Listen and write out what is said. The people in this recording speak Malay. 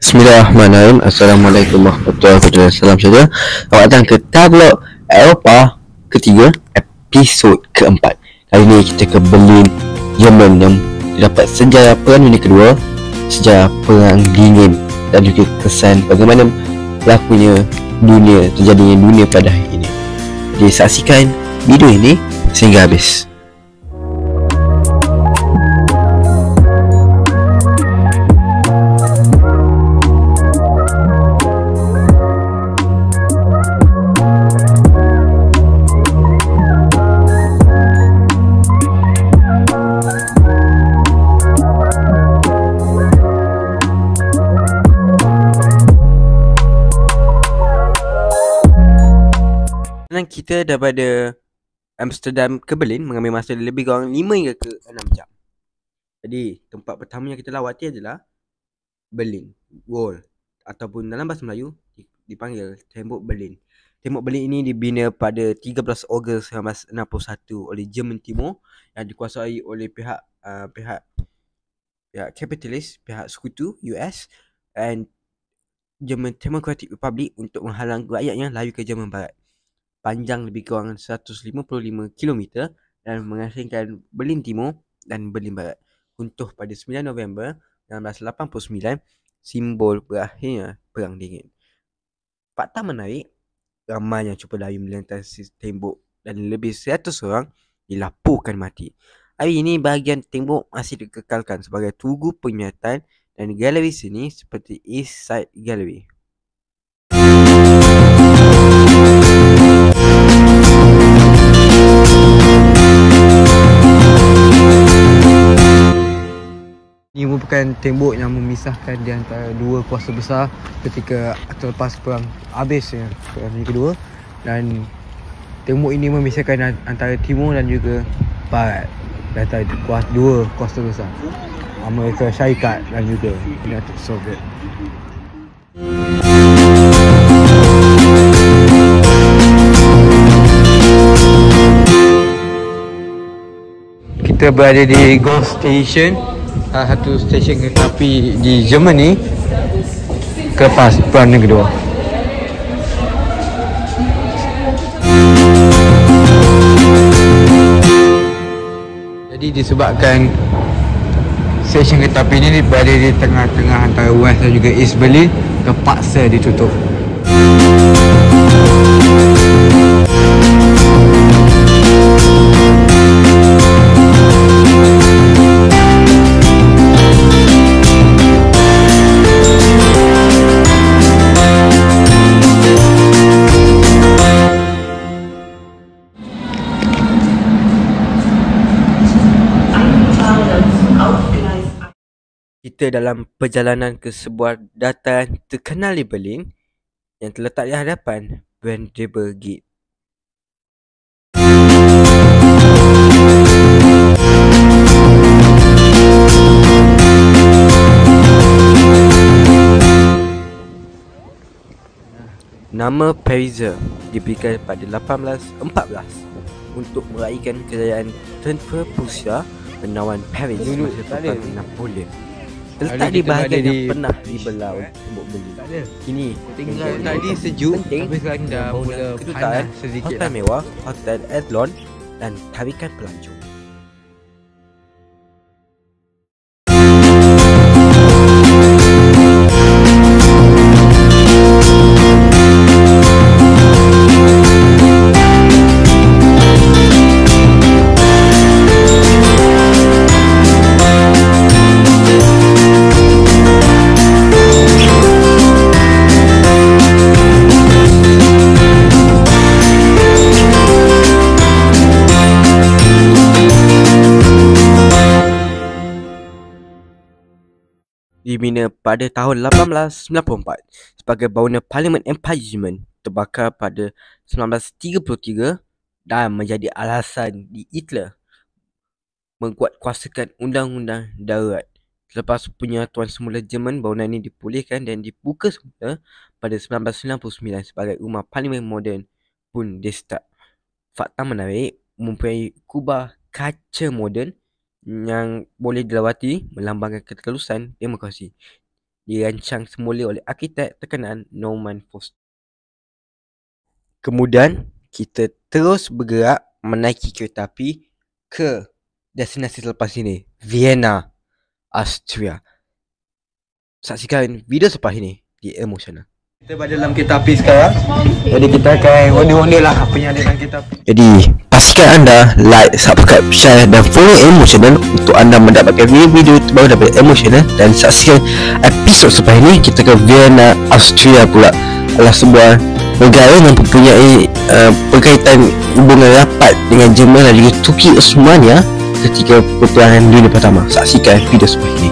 Bismillahirrahmanirrahim. Assalamualaikum warahmatullahi wabarakatuh. Salam saja. Selamat datang ke Tablok Eropah ketiga, episod keempat. Kali ini kita ke Berlin, Jerman, yang terdapat sejarah Perang Dunia Kedua, sejarah Perang Dingin dan juga kesan bagaimana berlakunya dunia, terjadinya dunia pada hari ini. Jadi saksikan video ini sehingga habis. Kita daripada Amsterdam ke Berlin mengambil masa lebih kurang 5 hingga ke 6 jam. Jadi tempat pertama yang kita lawati adalah Berlin Wall, ataupun dalam bahasa Melayu dipanggil Tembok Berlin. Tembok Berlin ini dibina pada 13 Ogos 1961 oleh Jerman Timur yang dikuasai oleh pihak kapitalis, pihak sekutu US dan German Democratic Republic untuk menghalang rakyatnya lari ke Jerman Barat. Panjang lebih kurang 155 km dan mengasingkan Berlin Timur dan Berlin Barat. Runtuh pada 9 November 1989, simbol berakhirnya Perang Dingin. Fakta menarik, ramai yang cuba lari melintasi tembok dan lebih 100 orang dilaporkan mati. Hari ini bahagian tembok masih dikekalkan sebagai tugu peringatan dan galeri seni seperti East Side Gallery. Ini merupakan tembok yang memisahkan di antara dua kuasa besar ketika selepas perang habis Perang Dunia Kedua, dan tembok ini memisahkan antara timur dan juga barat, antara dua kuasa besar, Amerika Syarikat dan juga United Soviet. Kita berada di Gulf Station, salah satu stesen kereta api di Germany kelepas Perang Dunia Kedua. Jadi disebabkan stesen kereta api ini berada di tengah-tengah antara West dan juga East Berlin, terpaksa ditutup. Kita dalam perjalanan ke sebuah dataran terkenal di Berlin yang terletak di hadapan Brandenburg Gate. Nama Pariser diberikan pada 1814 untuk meraihkan kejayaan tentera Prussia menawan Paris masa perang Napoleon. Terletak di bahagian yang pernah dibelah oleh tembok Berlin. Kini tinggal tadi sejuk, tapi sekarang dah mula panas sedikit. Hotel mewah, Hotel Adlon dan tarikan pelancong. Dibina pada tahun 1894 sebagai bangunan Parlimen Empire, terbakar pada 1933 dan menjadi alasan di Hitler menguatkuasakan undang-undang darurat. Selepas penyatuan semula Jerman, bangunan ini dipulihkan dan dibuka semula pada 1999 sebagai rumah Parlimen moden Bundestag. Fakta menarik, mempunyai kubah kaca moden yang boleh dilawati melambangkan ketulusan demokrasi. dirancang semula oleh arkitek terkenal Norman Foster. Kemudian kita terus bergerak menaiki kereta api ke destinasi selepas ini, Vienna, Austria. Saksikan video selepas ini di Emotional. Kita berada dalam kereta api sekarang. Jadi kita akan ronda-ronda lah apa yang ada dalam kereta api. Jadi pastikan anda like, subscribe, share dan follow Emotional untuk anda mendapatkan video-video terbaru daripada Emotional. Dan saksikan episod selepas ini kita ke Vienna, Austria pula. Adalah sebuah negara yang mempunyai berkaitan hubungan rapat dengan Jerman dan juga Turki Osmania ketika Perperangan Dunia Pertama. Saksikan video selepas ini.